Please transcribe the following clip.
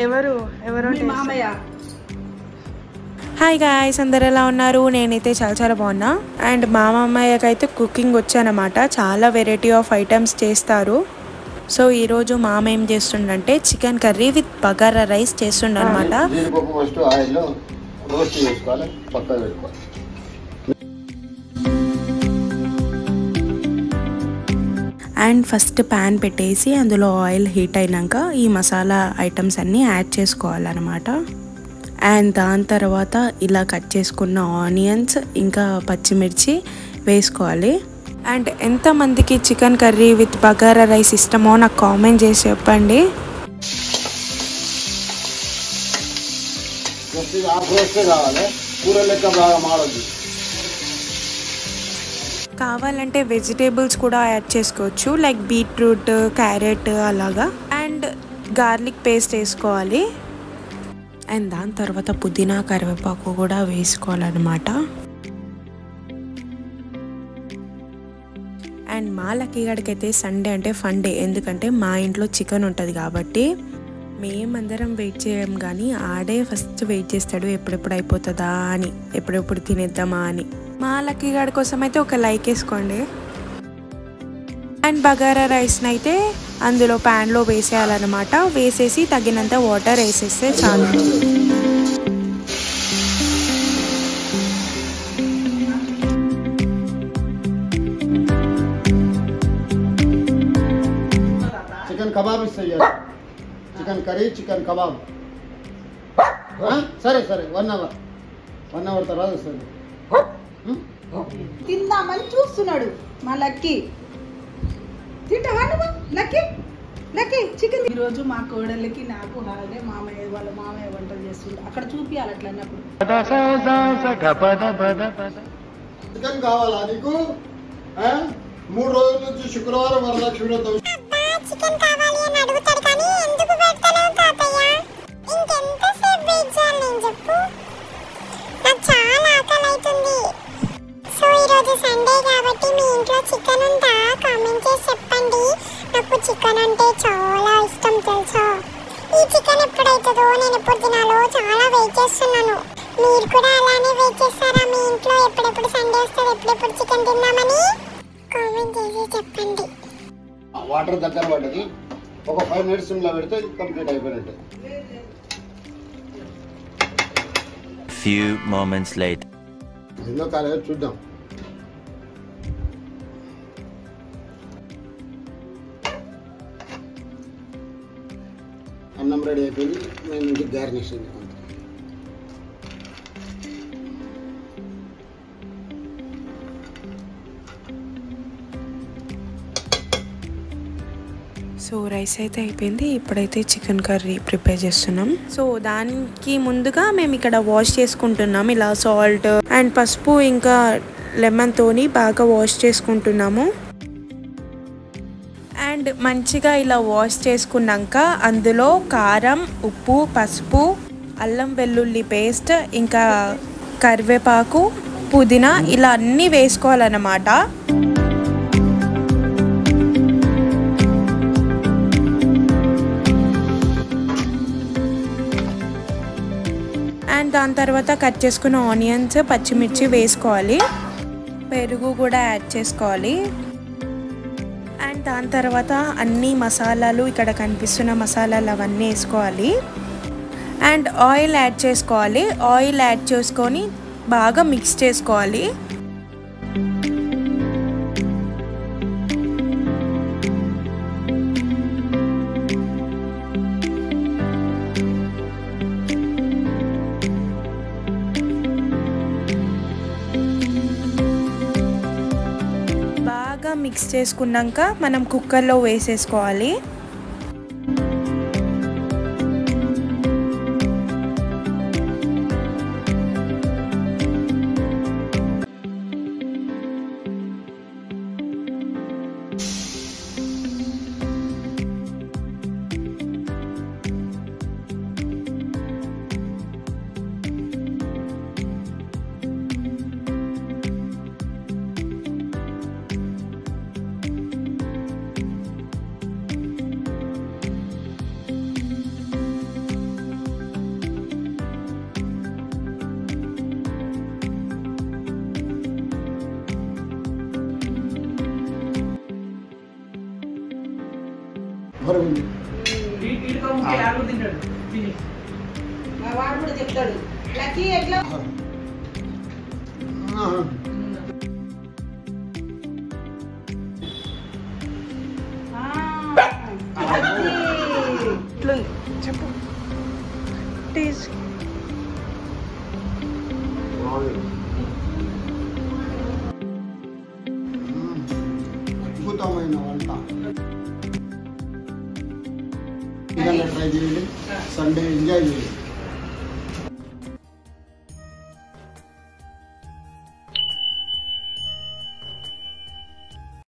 ఎవరు ఎవరు మామయ్య. హాయ్ గాయ్స్, అందరు ఎలా ఉన్నారు? నేనైతే చాలా బాగున్నా. అండ్ మా మామయ్యకి అయితే కుకింగ్ వచ్చానమాట. చాలా వెరైటీ ఆఫ్ ఐటమ్స్ చేస్తారు. సో ఈరోజు మామ ఏం చేస్తుండంటే chicken curry with bagara rice చేస్తుండనమాట. అండ్ ఫస్ట్ ప్యాన్ పెట్టేసి అందులో ఆయిల్ హీట్ అయినాక ఈ మసాలా ఐటమ్స్ అన్నీ యాడ్ చేసుకోవాలన్నమాట. అండ్ దాని తర్వాత ఇలా కట్ చేసుకున్న ఆనియన్స్ ఇంకా పచ్చిమిర్చి వేసుకోవాలి. అండ్ ఎంతమందికి chicken curry with bagara rice ఇష్టమో నాకు కామెంట్ చేసి చెప్పండి. కావాలంటే వెజిటేబుల్స్ కూడా యాడ్ చేసుకోవచ్చు, లైక్ బీట్రూట్, క్యారెట్ అలాగా. అండ్ గార్లిక్ పేస్ట్ వేసుకోవాలి. అండ్ దాని తర్వాత పుదీనా, కరివేపాకు కూడా వేసుకోవాలన్నమాట. అండ్ మా లక్కీగాడికైతే సండే అంటే ఫన్ డే, ఎందుకంటే మా ఇంట్లో చికెన్ ఉంటుంది కాబట్టి మేమందరం వెయిట్ చేయం, కానీ ఆడే ఫస్ట్ వెయిట్ చేస్తాడు ఎప్పుడెప్పుడు అయిపోతుందా అని, ఎప్పుడెప్పుడు తినేద్దామా అని. మా లక్కీగాడి కోసం అయితే ఒక లైక్ వేసుకోండి. అండ్ బగారా రైస్ని అయితే అందులో ప్యాన్లో వేసేయాలన్నమాట. వేసేసి తగినంత వాటర్ వేసేస్తే చాలు. చికెన్ కబాబ్ ఇస్తాయి, చికెన్ కర్రీ, చికెన్ కబాబ్. సరే 1 అవర్ తర్వాత వస్తుంది. తిందామని చూస్తున్నాడు మా లక్కీ. తింటావా నువ్వు లక్కీ? Lucky chicken. ఈరోజు మా కోడలికి నాకు హాలిడే. వాళ్ళ మామయ్య వంటలు చేస్తుంది. అక్కడ చూపియాలి అట్లా అన్నప్పుడు. చికెన్ కావాలా నీకు? 3 రోజుల నుంచి శుక్రవారం వరలక్ష్మి వ్రతం. చికెన్ కావాలి అని అడుగుతాడు, కానీ ఎందుకు పెడతావు తాతయ్య? ఇంకెంతసేపు వెయిట్ చేయాలి నేను చెప్పు? నాకు చాలా ఆకలి అవుతుంది. సో ఈరోజు సండే కాబట్టి మీ ఇంట్లో చికెన్ ఉందా? కామెంట్ చేసి చెప్పండి. నాకు చికెన్ అంటే చాలా ఇష్టం తెలుసా. ఈ చికెన్ ఎప్పుడైతుందో, నేను ఎప్పుడు తినాలో చాలా వెయిట్ చేస్తున్నాను. మీరు కూడా అలానే వెయిట్ చేస్తారా? మీ ఇంట్లో ఎప్పుడెప్పుడు సండే వస్తుంది, ఎప్పుడెప్పుడు చికెన్ తిందామని కామెంట్ చేసి చెప్పండి. వాటర్ దగ్గర పడ్డది, ఒక 5 minutes లో పెడితే కంప్లీట్ అయిపోయినట్టు. Few moments later. ఎన్నో కాలేదు చూద్దాం. అన్నం రెడీ అయిపోయింది. మేము ఇంటికి గార్నిష్ అయింది. సో రైస్ అయితే అయిపోయింది. ఇప్పుడైతే చికెన్ కర్రీ ప్రిపేర్ చేస్తున్నాం. సో దానికి ముందుగా మేము ఇక్కడ వాష్ చేసుకుంటున్నాం. ఇలా సాల్ట్ అండ్ పసుపు ఇంకా లెమన్ తోని బాగా వాష్ చేసుకుంటున్నాము. అండ్ మంచిగా ఇలా వాష్ చేసుకున్నాక అందులో కారం, ఉప్పు, పసుపు, అల్లం వెల్లుల్లి పేస్ట్ ఇంకా కరివేపాకు, పుదీనా ఇలా అన్నీ వేసుకోవాలన్నమాట. అండ్ దాని తర్వాత కట్ చేసుకున్న ఆనియన్స్, పచ్చిమిర్చి వేసుకోవాలి. పెరుగు కూడా యాడ్ చేసుకోవాలి. అండ్ దాని తర్వాత అన్ని మసాలాలు, ఇక్కడ కనిపిస్తున్న మసాలాలు అవన్నీ వేసుకోవాలి. అండ్ ఆయిల్ యాడ్ చేసుకోవాలి. ఆయిల్ యాడ్ చేసుకొని బాగా మిక్స్ చేసుకోవాలి. మిక్స్ చేసుకున్నాక మనం కుక్కర్లో వేసేసుకోవాలి. బరువు మా వాడు కూడా చెప్తాడు లక్కీ ఎట్లా చెప్పు టేస్ట్ అద్భుతమైన వంట ట్రై చేయండి సండే ఎంజాయ్ చేయండి